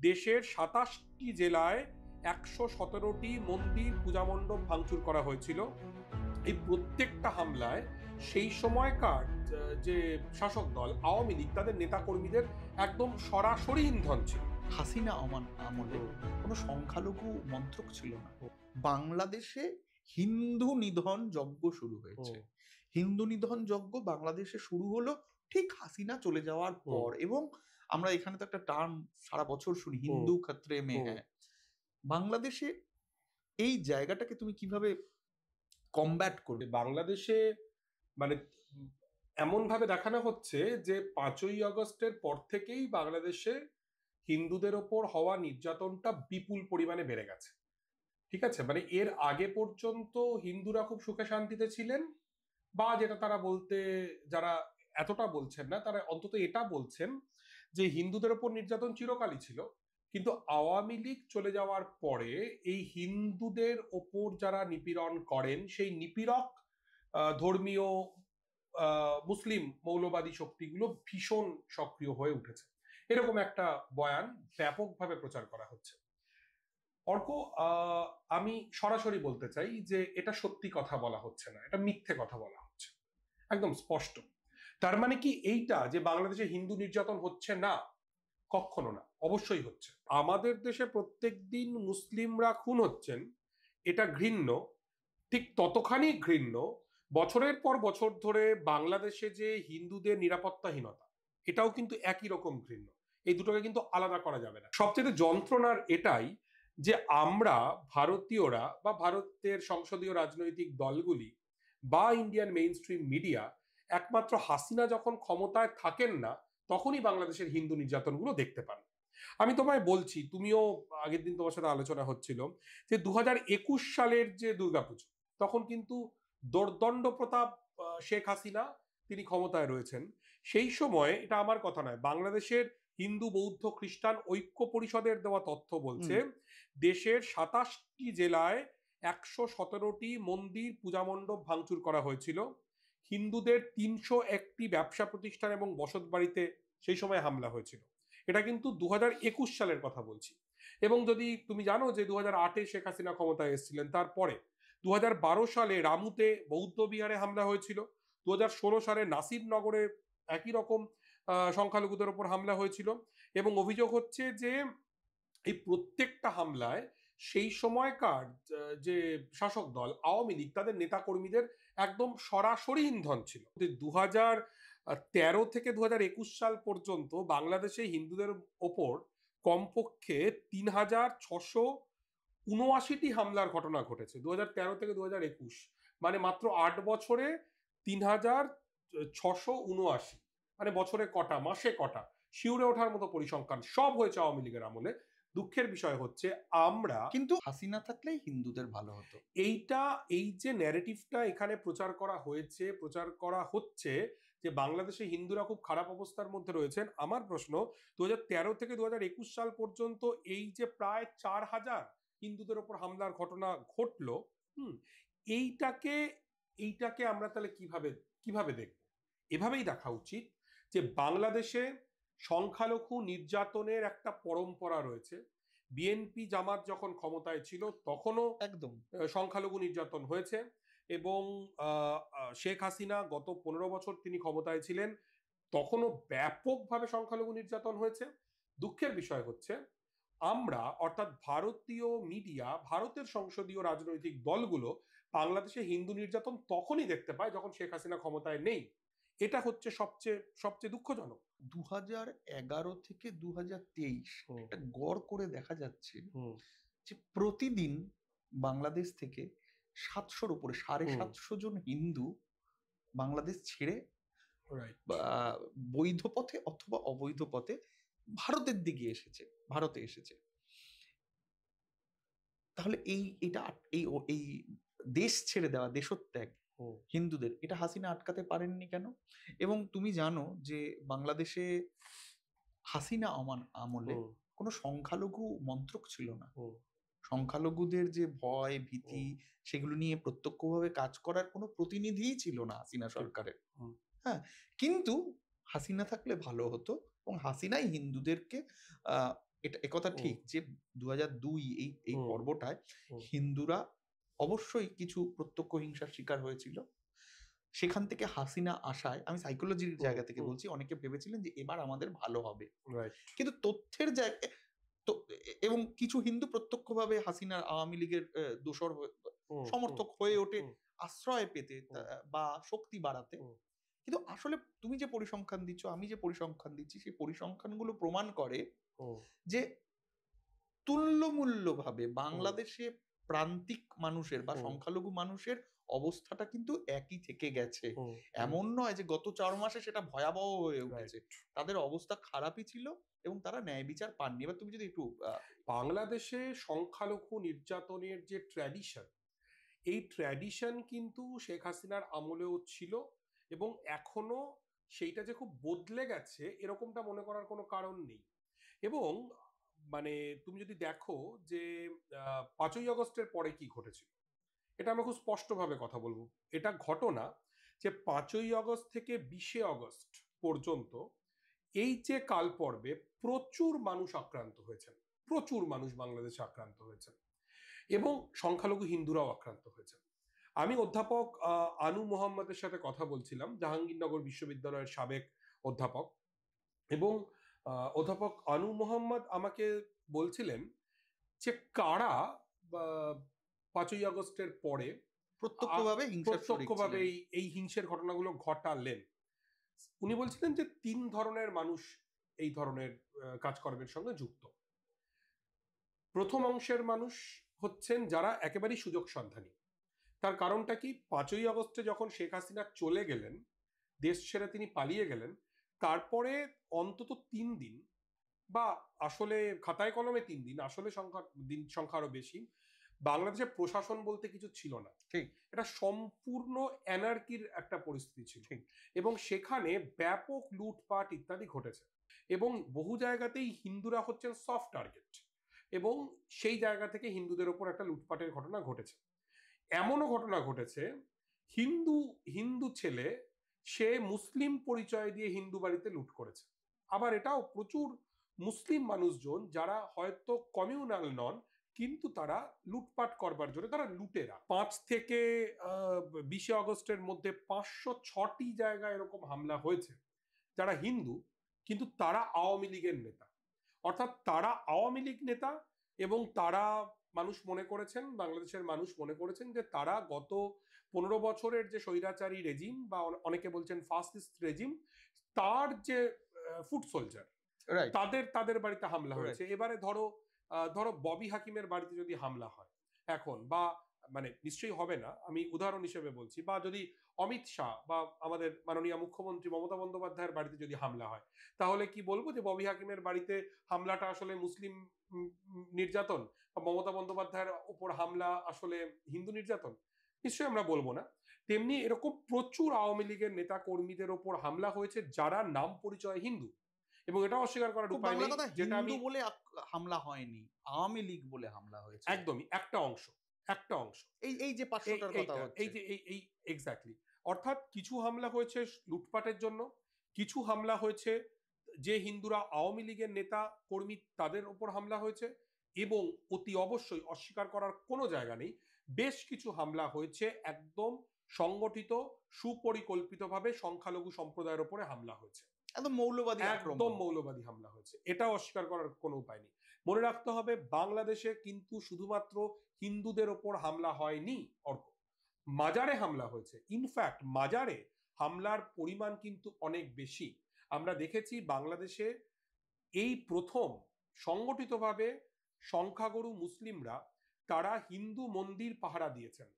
দেশের ২৭টি জেলায় ১১৭টি মন্দির পূজা মণ্ডপ ভাঙচুর করা হয়েছিল। এই প্রত্যেকটা হামলায় সেই সময়কার যে শাসক দল আওয়ামী লীগ তাদের নেতাকর্মীদের একদম সরাসরি ইন্ধন ছিল। হাসিনা আমলে কোনো সংখ্যালঘু মন্ত্রক ছিল না। বাংলাদেশে হিন্দু নিধন যজ্ঞ শুরু হয়েছে। হিন্দু নিধন যজ্ঞ বাংলাদেশে শুরু হলো ঠিক হাসিনা চলে যাওয়ার পর। এবং আমরা এখানে তো একটা টার্ম সারা বছর শুনি, হিন্দু খাত্রে মে হ্যাঁ। বাংলাদেশে এই জায়গাটাকে তুমি কিভাবে কমব্যাট করবে? বাংলাদেশে মানে এমন ভাবে দেখানো হচ্ছে যে ৫ই আগস্টের পর থেকেই বাংলাদেশে হিন্দুদের ওপর হওয়া নির্যাতনটা বিপুল পরিমাণে বেড়ে গেছে। ঠিক আছে, মানে এর আগে পর্যন্ত হিন্দুরা খুব সুখে শান্তিতে ছিলেন, বা যেটা তারা বলতে, যারা এতটা বলছেন না তারা অন্তত এটা বলছেন যে হিন্দুদের ওপর নির্যাতন চিরকালই ছিল, কিন্তু আওয়ামী লীগ চলে যাওয়ার পরে এই হিন্দুদের ওপর যারা নিপীড়ন করেন সেই নিপীড়ক ধর্মীয় মুসলিম মৌলবাদী শক্তিগুলো ভীষণ সক্রিয় হয়ে উঠেছে, এরকম একটা বয়ান ব্যাপকভাবে প্রচার করা হচ্ছে। অর্ক, আমি সরাসরি বলতে চাই যে এটা সত্যি কথা বলা হচ্ছে না, এটা মিথ্যে কথা বলা হচ্ছে, একদম স্পষ্ট। তার মানে কি এইটা যে বাংলাদেশে হিন্দু নির্যাতন হচ্ছে না? কখনো না, অবশ্যই হচ্ছে। আমাদের দেশে প্রত্যেক দিন মুসলিমরা খুন হচ্ছেন, এটা ঘৃণ্য। ঠিক ততখানি ঘৃণ্য বছরের পর বছর ধরে বাংলাদেশে যে হিন্দুদের নিরাপত্তাহীনতা, এটাও কিন্তু একই রকম ঘৃণ্য। এই দুটোকে কিন্তু আলাদা করা যাবে না। সবচেয়ে যন্ত্রণার এটাই যে আমরা ভারতীয়রা বা ভারতের সংসদীয় রাজনৈতিক দলগুলি বা ইন্ডিয়ান মেইন স্ট্রিম মিডিয়া একমাত্র হাসিনা যখন ক্ষমতায় থাকেন না তখনই বাংলাদেশের হিন্দু নির্যাতনগুলো দেখতে পান। আমি তোমায় বলছি, তুমিও আগের দিন তোমার সাথে আলোচনা হচ্ছিল যে ২০২১ সালের যে দুর্গাপুজো, তখন কিন্তু দোর্দণ্ড প্রতাপ শেখ হাসিনা তিনি ক্ষমতায় রয়েছেন। সেই সময়, এটা আমার কথা নয়, বাংলাদেশের হিন্দু বৌদ্ধ খ্রিস্টান ঐক্য পরিষদের দেওয়া তথ্য বলছে দেশের ২৭টি জেলায় ১১৭টি মন্দির পূজা মণ্ডপ ভাঙচুর করা হয়েছিল। হিন্দুদের ৩০১টি ব্যবসা প্রতিষ্ঠান এবং বসত বাড়িতে সেই সময় হামলা হয়েছিল। এটা কিন্তু ২০২১ সালের কথা বলছি। এবং যদি তুমি জানো যে ২০০৮-এ শেখ হাসিনা ক্ষমতায় এসেছিলেন, তারপরে ২০১২ সালে রামুতে বৌদ্ধ বিহারে হামলা হয়েছিল, ২০১৬ সালে নাসিরনগরে একই রকম সংখ্যালঘুদের ওপর হামলা হয়েছিল। এবং অভিযোগ হচ্ছে যে এই প্রত্যেকটা হামলায় সেই সময়কার যে শাসক দল আওয়ামী লীগ তাদের নেতাকর্মীদের একদম সরাসরি ইন্ধন ছিল। ২০১৩ থেকে ২০২১ সাল পর্যন্ত বাংলাদেশে হিন্দুদের ওপর কমপক্ষে ৩,৬৭৯টি হামলার ঘটনা ঘটেছে ২০১৩ থেকে ২০২১, মানে মাত্র ৮ বছরে ৩,৬৭৯। মানে বছরে কটা, মাসে কটা, শিউরে ওঠার মতো পরিসংখ্যান। সব হয়েছে আওয়ামী লীগের আমলে। দুঃখের বিষয় হচ্ছে আমরা, কিন্তু হাসিনা থাকলেই হিন্দুদের ভালো হতো, এই যে ন্যারেটিভটা এখানে প্রচার করা হয়েছে, প্রচার করা হচ্ছে যে বাংলাদেশে হিন্দুরা খুব খারাপ অবস্থার মধ্যে রয়েছেন। আমার প্রশ্ন, ২০১৩ থেকে ২০২১ সাল পর্যন্ত এই যে প্রায় ৪,০০০ হিন্দুদের ওপর হামলার ঘটনা ঘটলো, এইটাকে এইটাকে আমরা তাহলে কিভাবে দেখব? এভাবেই দেখা উচিত যে বাংলাদেশে সংখ্যালঘু নির্যাতনের একটা পরম্পরা রয়েছে। বিএনপি জামাত যখন ক্ষমতায় ছিল তখনও একদম সংখ্যালঘু নির্যাতন হয়েছে। এবং শেখ হাসিনা গত ১৫ বছর তিনি ক্ষমতায় ছিলেন, তখনও ব্যাপকভাবে সংখ্যালঘু নির্যাতন হয়েছে। দুঃখের বিষয় হচ্ছে আমরা, অর্থাৎ ভারতীয় মিডিয়া, ভারতের সংসদীয় রাজনৈতিক দলগুলো বাংলাদেশে হিন্দু নির্যাতন তখনই দেখতে পায় যখন শেখ হাসিনা ক্ষমতায় নেই। এটা হচ্ছে সবচেয়ে দুঃখজনক। ২০১১ থেকে ২০২৩ একটা গড় করে দেখা যাচ্ছে যে প্রতিদিন বাংলাদেশ থেকে ৭০০-র উপরে ৭৫০ জন হিন্দু বাংলাদেশ ছেড়ে বৈধ পথে অথবা অবৈধ পথে ভারতের দিকে ভারতে এসেছে। তাহলে এই দেশ ছেড়ে দেওয়া, দেশত্যাগ হিন্দুদের, এটা হাসিনা আটকাতে পারেননি কেন? এবং তুমি জানো যে বাংলাদেশে হাসিনা আমলে কোনো সংখ্যালঘু মন্ত্রক ছিল না। সংখ্যালঘুদের যে ভয় ভীতি সেগুলো নিয়ে প্রত্যক্ষভাবে কাজ করার কোনো প্রতিনিধিই ছিল না হাসিনা সরকারের। হ্যাঁ, কিন্তু হাসিনা থাকলে ভালো হতো এবং হাসিনাই হিন্দুদেরকে এটা একথা ঠিক যে 2002 এই পর্বটায় হিন্দুরা অবশ্যই কিছু প্রত্যক্ষ হিংসার শিকার হয়েছিল। সেখান থেকে হাসিনা আসায়, আমি সাইকোলজির জায়গা থেকে বলছি, অনেকে ভেবেছিলেন যে এবার আমাদের ভালো হবে, কিন্তু তথ্যের জায়গায় এবং কিছু হিন্দু প্রত্যক্ষভাবে হাসিনার আওয়ামী লীগের দোসর সমর্থক হয়ে ওঠে আশ্রয় পেতে বা শক্তি বাড়াতে। কিন্তু আসলে তুমি যে পরিসংখ্যান দিচ্ছ, আমি যে পরিসংখ্যান দিচ্ছি, সেই পরিসংখ্যানগুলো প্রমাণ করে যে তুল্যমূল্যভাবে বাংলাদেশে প্রান্তিক মানুষের বা সংখ্যালঘু মানুষের অবস্থাটা কিন্তু একই থেকে গেছে। এমন নয় যে গত 4 মাসে সেটা ভয়াবহ হয়ে উঠেছে, তাদের অবস্থা খারাপই ছিল এবং তারা ন্যায় বিচার পাননি। এবার তুমি যদি একটু বাংলাদেশে সংখ্যালঘু নির্যাতনের যে ট্র্যাডিশন, এই ট্র্যাডিশন কিন্তু শেখ হাসিনার আমলেও ছিল এবং এখনো সেইটা যে খুব বদলে গেছে এরকমটা মনে করার কোনো কারণ নেই। এবং মানে তুমি যদি দেখো যে 5ই আগস্টের পরে কি ঘটেছিল, এটা আমরা খুব স্পষ্টভাবে কথা বলবো। এটা ঘটনা যে 5ই আগস্ট থেকে 20শে আগস্ট পর্যন্ত এই যে কাল পর্বে প্রচুর মানুষ আক্রান্ত হয়েছেন, প্রচুর মানুষ বাংলাদেশে আক্রান্ত হয়েছেন এবং সংখ্যালঘু হিন্দুরাও আক্রান্ত হয়েছেন। আমি অধ্যাপক আনু মোহাম্মদের সাথে কথা বলছিলাম, জাহাঙ্গীরনগর বিশ্ববিদ্যালয়ের সাবেক অধ্যাপক, এবং অধ্যাপক আনু মোহাম্মদ আমাকে বলছিলেন যে কারা 5ই আগস্টের পরে প্রত্যক্ষভাবে এই হিংসের ঘটনাগুলো ঘটালেন। উনি বলছিলেন যে 3 ধরনের মানুষ এই ধরনের কাজকর্মের সঙ্গে যুক্ত। প্রথম অংশের মানুষ হচ্ছেন যারা একেবারেই সুযোগ সন্ধানী। তার কারণটা কি, 5ই আগস্টে যখন শেখ হাসিনা চলে গেলেন, দেশ ছেড়ে তিনি পালিয়ে গেলেন, তারপরে অন্তত 3 দিন, বা আসলে খাতায় কলমে 3 দিন, আসলে সংখ্যা আরো বেশি, বাংলাদেশের প্রশাসন বলতে কিছু ছিল না। ঠিক, এটা সম্পূর্ণ অ্যানার্কির একটা পরিস্থিতি ছিল এবং সেখানে ব্যাপক লুটপাট ইত্যাদি ঘটেছে এবং বহু জায়গাতেই হিন্দুরা হচ্ছেন সফট টার্গেট এবং সেই জায়গা থেকে হিন্দুদের ওপর একটা লুটপাটের ঘটনা ঘটেছে। এমনও ঘটনা ঘটেছে হিন্দু ছেলে সে মুসলিম পরিচয় দিয়ে হিন্দু বাড়িতে লুট করেছে। আবার এটাও প্রচুর মুসলিম মানুষজন যারা হয়তো কমিউনাল নন, কিন্তু তারা লুটপাট করবার জন্য তারা লুটেরা। 5 থেকে 20শে আগস্টের মধ্যে 506টি জায়গায় এরকম হামলা হয়েছে যারা হিন্দু কিন্তু তারা আওয়ামী লীগের নেতা, অর্থাৎ তারা আওয়ামী লীগ নেতা এবং তারা বাংলাদেশের মানুষ মনে করেছেন যে তারা গত 15 বছরের যে স্বৈরাচারী রেজিম বা অনেকে বলছেন ফাসিস্ট রেজিম, তার যে ফুট সোলজার, তাদের বাড়িতে হামলা হয়েছে। এবারে ধরো ববি হাকিমের বাড়িতে যদি হামলা হয় এখন, বা মানে নিশ্চয়ই হবে না, আমি উদাহরণ হিসেবে বলছি, বা যদি অমিত শাহ বা আমাদের মাননীয় মুখ্যমন্ত্রী মমতা বন্দ্যোপাধ্যায়ের বাড়িতে যদি হামলা হয়, তাহলে কি বলবো যে ববি হাকিমের বাড়িতে হামলাটা আসলে মুসলিম নির্যাতন বা মমতা বন্দ্যোপাধ্যায়ের উপর হামলা আসলে হিন্দু নির্যাতন? নিশ্চয়ই আমরা বলবো না। তেমনি এরকম প্রচুর আওয়ামী লীগের নেতা কর্মীদের ওপর হামলা হয়েছে যারা নাম পরিচয় হিন্দু, এবং এটা অস্বীকার করার উপায় নেই যেটা আমি বলে হামলা হয়নি, আওয়ামী লীগ বলে হামলা হয়েছে। একদমই একটা অংশ এই যে 500টার কথা হচ্ছে, এই যে এই এক্স্যাক্টলি, অর্থাৎ কিছু হামলা হয়েছে লুটপাটের জন্য, কিছু হামলা হয়েছে যে হিন্দুরা আওয়ামী লীগের নেতা কর্মী তাদের উপর হামলা হয়েছে, এবং অতি অবশ্যই অস্বীকার করার কোনো জায়গা নেই বেশ কিছু হামলা হয়েছে একদম সংগঠিত সুপরিকল্পিতভাবে সংখ্যালঘু সম্প্রদায়ের উপরে হামলা হয়েছে, একদম মৌলবাদী হামলা হয়েছে। এটা অস্বীকার করার কোনো উপায় নেই। মনে রাখতে হবে বাংলাদেশে কিন্তু শুধুমাত্র হিন্দুদের ওপর হামলা হয়নি, মাজারে হামলা হয়েছে। ইনফ্যাক্ট মাজারে হামলার পরিমাণ কিন্তু অনেক বেশি। আমরা দেখেছি বাংলাদেশে এই প্রথম সংগঠিতভাবে সংখ্যাগুরু মুসলিমরা তারা হিন্দু মন্দির পাহারা দিয়েছেন।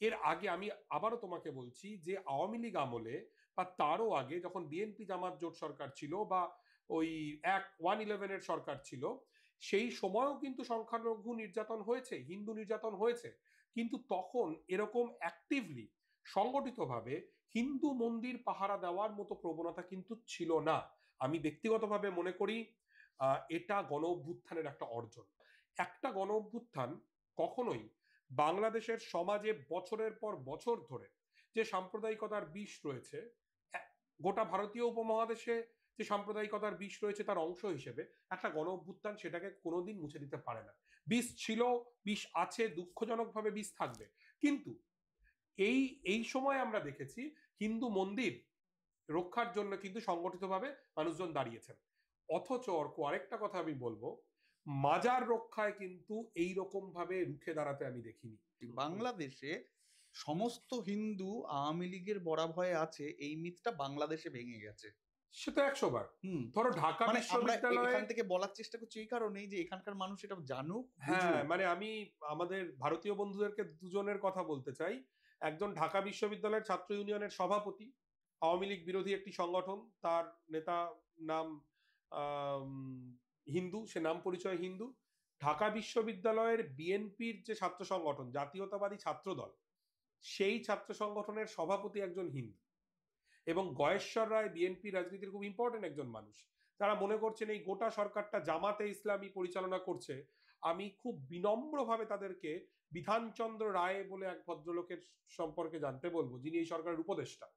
এর আগে আমি আবারও তোমাকে বলছি যে আওয়ামী লীগ আমলে বা তারও আগে যখন বিএনপি জামাত জোট সরকার ছিল বা ওই 111 সরকার ছিল, সেই সময়ও কিন্তু সংখ্যালঘু নির্যাতন হয়েছে, হিন্দু নির্যাতন হয়েছে, কিন্তু তখন এরকম অ্যাক্টিভলি সংগঠিতভাবে হিন্দু মন্দির পাহারা দেওয়ার মতো প্রবণতা কিন্তু ছিল না। আমি ব্যক্তিগতভাবে মনে করি এটা গণ অভ্যুত্থানের একটা অর্জন। একটা গণ অভ্যুত্থান কখনোই বাংলাদেশের সমাজে বছরের পর বছর ধরে যে সাম্প্রদায়িকতার বিষ রয়েছে, গোটা ভারতীয় উপমহাদেশে যে সাম্প্রদায়িকতার বিষ রয়েছে তার অংশ হিসেবে একটা গণ অভ্যুত্থান সেটাকে কোনোদিন মুছে দিতে পারে না। বিষ ছিল, বিষ আছে, দুঃখজনকভাবে বিষ থাকবে। কিন্তু এই এই সময় আমরা দেখেছি হিন্দু মন্দির রক্ষার জন্য কিন্তু সংগঠিতভাবে মানুষজন দাঁড়িয়েছেন। অথচ অর্ক আরেকটা কথা আমি বলবো, মাজার রক্ষায় কিন্তু এই রকম ভাবে রুখে দাঁড়াতে আমি দেখিনি। বাংলাদেশে সমস্ত হিন্দু আওয়ামী লীগের বরাভয়ে আছে, এই মিথটা বাংলাদেশে ভেঙে গেছে। সে তো 100 বার। ধরো ঢাকা মানে আমরা বিশ্ববিদ্যালয়ে এখান থেকে বলার চেষ্টা করছি এই কারণেই যে এখানকার মানুষ এটা জানুক। হ্যাঁ, মানে আমি আমাদের ভারতীয় বন্ধুদেরকে দুজনের কথা বলতে চাই। একজন ঢাকা বিশ্ববিদ্যালয়ের ছাত্র ইউনিয়নের সভাপতি, আওয়ামী লীগ বিরোধী একটি সংগঠন, তার নেতা নাম হিন্দু, সে নাম পরিচয় হিন্দু। ঢাকা বিশ্ববিদ্যালয়ের বিএনপির যে ছাত্র সংগঠন, জাতীয়তাবাদী ছাত্র দল, সেই ছাত্র সংগঠনের সভাপতি একজন হিন্দু। এবং গয়েশ্বর রায় বিএনপি রাজনীতির খুব ইম্পর্টেন্ট একজন মানুষ। তারা মনে করছেন এই গোটা সরকারটা জামাতে ইসলামী পরিচালনা করছে। আমি খুব বিনম্রভাবে তাদেরকে বিধানচন্দ্র রায় বলে এক ভদ্রলোকের সম্পর্কে জানতে বলবো, যিনি এই সরকারের উপদেষ্টা।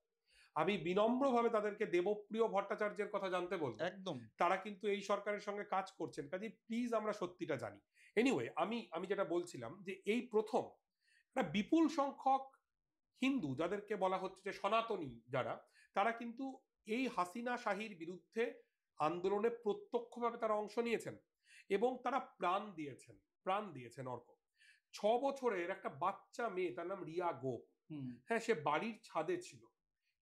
আমি বিনম্রভাবে তাদেরকে দেবপ্রিয় ভট্টাচার্যের কথা জানতে বলবো। একদম, তারা কিন্তু এই সরকারের সঙ্গে কাজ করছেন। কাজে প্লিজ আমরা সত্যিটা জানি। এনিওয়ে, আমি যেটা বলছিলাম যে এই প্রথম একটা বিপুল সংখ্যক হিন্দু, যাদেরকে বলা হচ্ছে যে সনাতনী যারা, তারা কিন্তু এই হাসিনা শাহীর বিরুদ্ধে আন্দোলনে প্রত্যক্ষভাবে তারা অংশ নিয়েছেন এবং তারা প্রাণ দিয়েছেন অর্ক। 6 বছরের একটা বাচ্চা মেয়ে, তার নাম রিয়া গোপ। হ্যাঁ, সে বাড়ির ছাদে ছিল,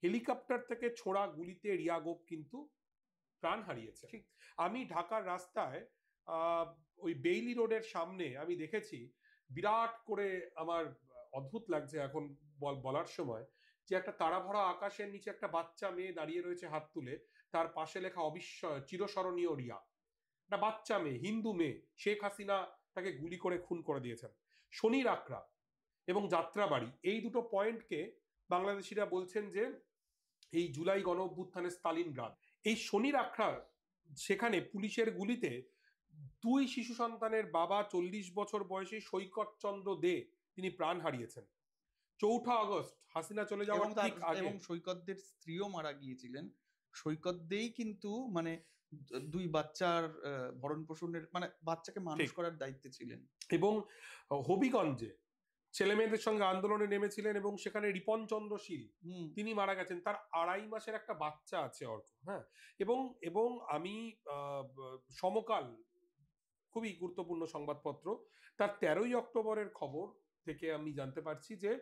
হেলিকপ্টার থেকে ছোড়া গুলিতে রিয়া গোপ কিন্তু প্রাণ হারিয়েছে। আমি ঢাকার রাস্তায় ওই বেইলি রোডের সামনে আমি দেখেছি, বিরাট করে আমার অদ্ভুত লাগছে এখন বলার সময়, যে একটা তারা ভরা আকাশের নিচে একটা বাচ্চা মেয়ে দাঁড়িয়ে রয়েছে হাত তুলে, তার পাশে লেখা অবিস্ময় চিরস্মরণীয় রিয়া। একটা বাচ্চা মেয়ে, হিন্দু মেয়ে, শেখ হাসিনা তাকে গুলি করে খুন করে দিয়েছেন। শনির আখড়া এবং যাত্রাবাড়ি, এই দুটো পয়েন্টকে বাংলাদেশিরা বলছেন যে এই জুলাই গণ অভ্যুত্থানের স্তালিনগ্রাদ। এই শনির আখড়া, সেখানে পুলিশের গুলিতে 2 শিশু সন্তানের বাবা 40 বছর বয়সী সৈকত চন্দ্র দে তিনি প্রাণ হারিয়েছেন। 4 আগস্ট হাসিনা চলে যাওয়ার ঠিক আগে, এবং সৈকতদের স্ত্রীও মারা গিয়েছিলেন। সৈকত দেই কিন্তু মানে 2 বাচ্চার ভরণ পোষণের, মানে বাচ্চাকে মানুষ করার দায়িত্বে ছিলেন। এবং হবিগঞ্জে ছেলে মেয়েদের সঙ্গে আন্দোলনে নেমেছিলেন এবং সেখানে রিপন চন্দ্র শীল তিনি মারা গেছেন, তার 2.5 মাসের একটা বাচ্চা আছে অর্ক। হ্যাঁ, এবং আমি সমকাল, খুবই গুরুত্বপূর্ণ সংবাদপত্র, তার 13ই অক্টোবরের খবর থেকে আমি জানতে পারছি যে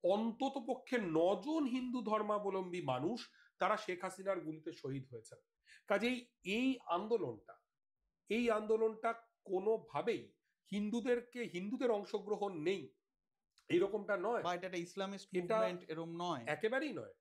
অন্তত পক্ষে 9 জন হিন্দু ধর্মাবলম্বী মানুষ তারা শেখ হাসিনার গুলিতে শহীদ হয়েছেন। কাজেই এই আন্দোলনটা কোনোভাবেই হিন্দুদের অংশগ্রহণ নেই এরকমটা নয়, বা এটা একটা ইসলামিস্ট মুভমেন্ট এরকম নয়, একেবারেই নয়।